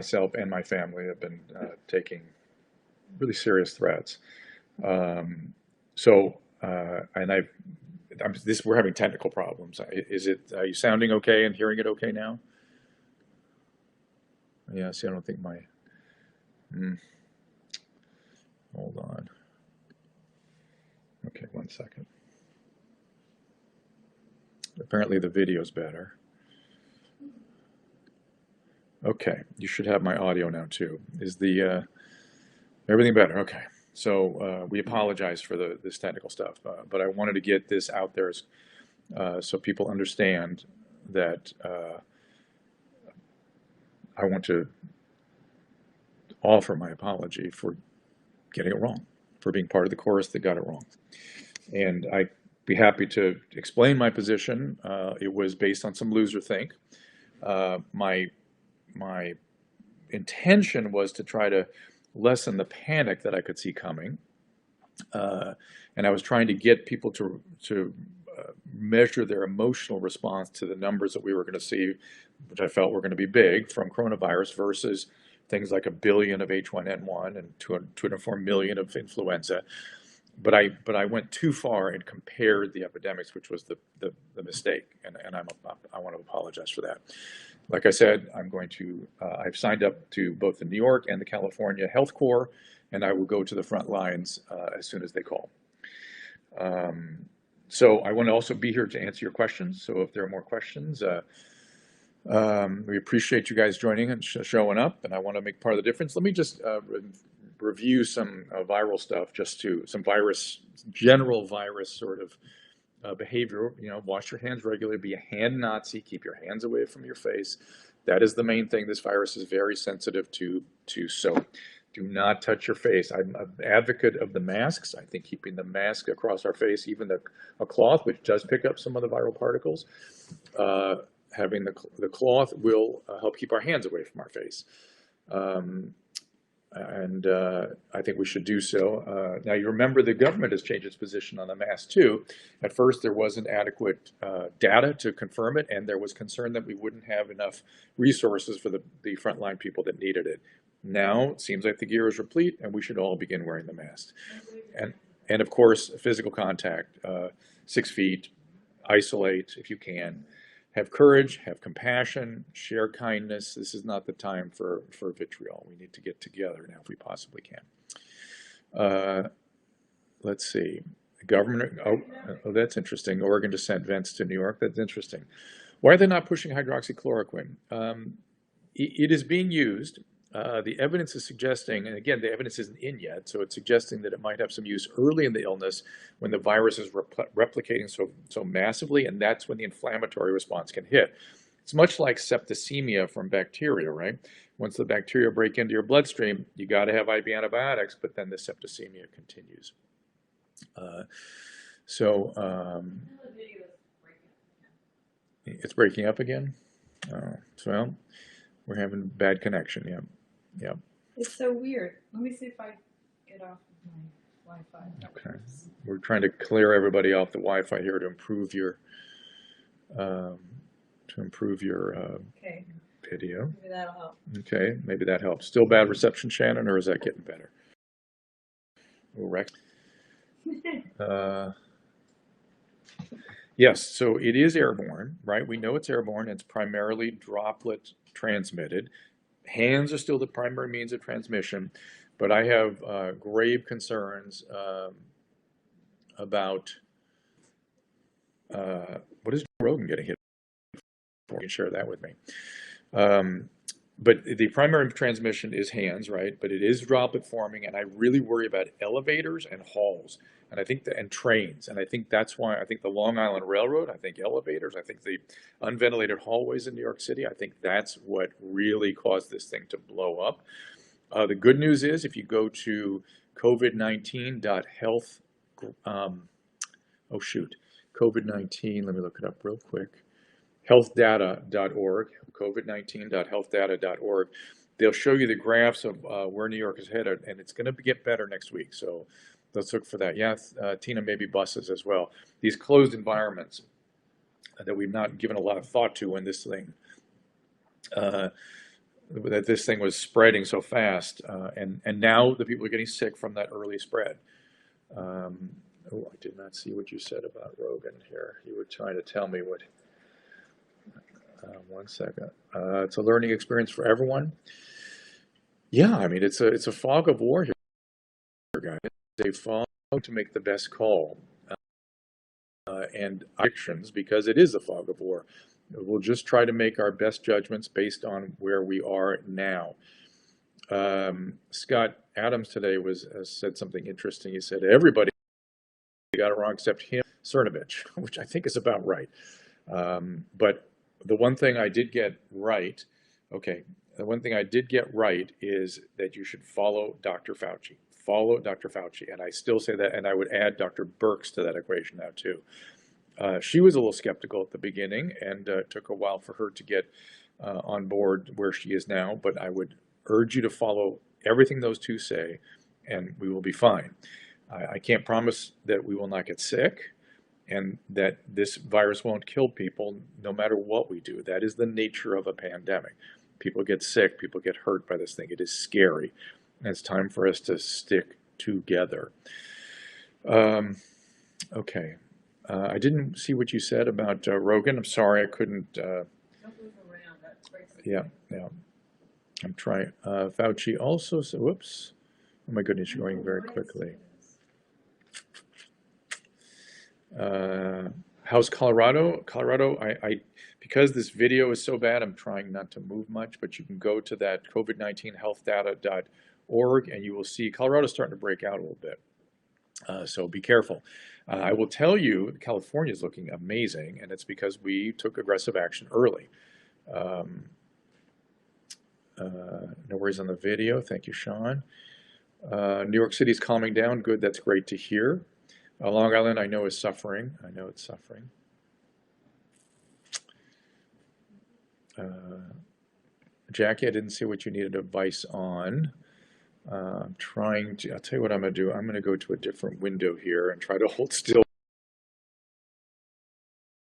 myself and my family have been taking really serious threats. We're having technical problems. Are you sounding okay and hearing it okay now? Yeah, see, I don't think hold on. Okay, 1 second. Apparently the video's better. Okay, you should have my audio now too. Is everything better? Okay. So we apologize for this technical stuff, but I wanted to get this out there so people understand that I want to offer my apology for getting it wrong, for being part of the chorus that got it wrong. And I'd be happy to explain my position. It was based on some loser think. My intention was to try to lessen the panic that I could see coming. And I was trying to get people to measure their emotional response to the numbers that we were going to see, which I felt were going to be big from coronavirus versus things like 1 billion of H1N1 and 204 million of influenza. But I went too far and compared the epidemics, which was the mistake, and I want to apologize for that. Like I said, I've signed up to both the New York and the California Health Corps, and I will go to the front lines as soon as they call. So I want to also be here to answer your questions. So if there are more questions, we appreciate you guys joining and showing up, and I want to make part of the difference. Let me just review some viral stuff, some general virus sort of behavior. Wash your hands regularly, be a hand Nazi, keep your hands away from your face. That is the main thing. This virus is very sensitive to soap. Do not touch your face. I'm an advocate of the masks. I think keeping the mask across our face, even a cloth, which does pick up some of the viral particles, having the cloth will help keep our hands away from our face. I think we should do so. Now, you remember the government has changed its position on the mask too. At first, there wasn't adequate data to confirm it, and there was concern that we wouldn't have enough resources for the frontline people that needed it. Now, it seems like the gear is replete, and we should all begin wearing the mask. And of course, physical contact, 6 feet, isolate if you can. Have courage, have compassion, share kindness. This is not the time for vitriol. We need to get together now if we possibly can. Let's see. Government, oh, that's interesting. Oregon just sent vents to New York. That's interesting. Why are they not pushing hydroxychloroquine? It is being used. The evidence is suggesting, and again, the evidence isn't in yet, so it's suggesting that it might have some use early in the illness when the virus is replicating so massively, and that's when the inflammatory response can hit. It's much like septicemia from bacteria, right? Once the bacteria break into your bloodstream, you got to have IV antibiotics, but then the septicemia continues. It's breaking up again? Well, we're having bad connection, yeah. Yeah. It's so weird. Let me see if I get off of my Wi-Fi. Okay. We're trying to clear everybody off the Wi-Fi here to improve your okay. video. Maybe that'll help. Okay, maybe that helps. Still bad reception, Shannon, or is that getting better? Yes, so it is airborne, right? We know it's airborne. It's primarily droplet transmitted. Hands are still the primary means of transmission, but I have grave concerns about what is Joe Rogan getting hit for? You can share that with me. But the primary transmission is hands, right? But it is droplet forming, and I really worry about elevators and halls, and I think and trains, and I think that's why I think the Long Island Railroad, I think elevators, I think the unventilated hallways in New York City, I think that's what really caused this thing to blow up. The good news is if you go to covid19.health, COVID-19, let me look it up real quick. Healthdata.org, covid19.healthdata.org. They'll show you the graphs of where New York is headed, and it's going to get better next week. So let's look for that. Yeah, Tina, maybe buses as well. These closed environments that we've not given a lot of thought to in this thing. that this thing was spreading so fast, and now the people are getting sick from that early spread. Oh, I did not see what you said about Rogan here. You were trying to tell me what. One second. It's a learning experience for everyone. Yeah, I mean it's a fog of war here, guys. They fog to make the best call, and actions because it is a fog of war. We'll just try to make our best judgments based on where we are now. Scott Adams today said something interesting. He said everybody got it wrong except him, Cernovich, which I think is about right. But the one thing I did get right, okay, the one thing I did get right is that you should follow Dr. Fauci. Follow Dr. Fauci. And I still say that, and I would add Dr. Birx to that equation now too. She was a little skeptical at the beginning, and took a while for her to get on board where she is now, but I would urge you to follow everything those two say, and we will be fine. I can't promise that we will not get sick and that this virus won't kill people no matter what we do. That is the nature of a pandemic. People get sick, people get hurt by this thing. It is scary, and it's time for us to stick together. Okay. I didn't see what you said about Rogan. I'm sorry, I couldn't. Don't move around. That's crazy. Yeah. I'm trying. Fauci also said, whoops. Oh my goodness, you're going very quickly. How's Colorado? Colorado, I because this video is so bad, I'm trying not to move much, but you can go to that covid19healthdata.org and you will see Colorado's starting to break out a little bit. So be careful. I will tell you, California is looking amazing, and it's because we took aggressive action early. No worries on the video. Thank you, Sean. New York City is calming down. Good. That's great to hear. Long Island, I know, is suffering. I know it's suffering. Jackie, I didn't see what you needed advice on. I'm trying to, I'll tell you what I'm going to do. I'm going to go to a different window here and try to hold still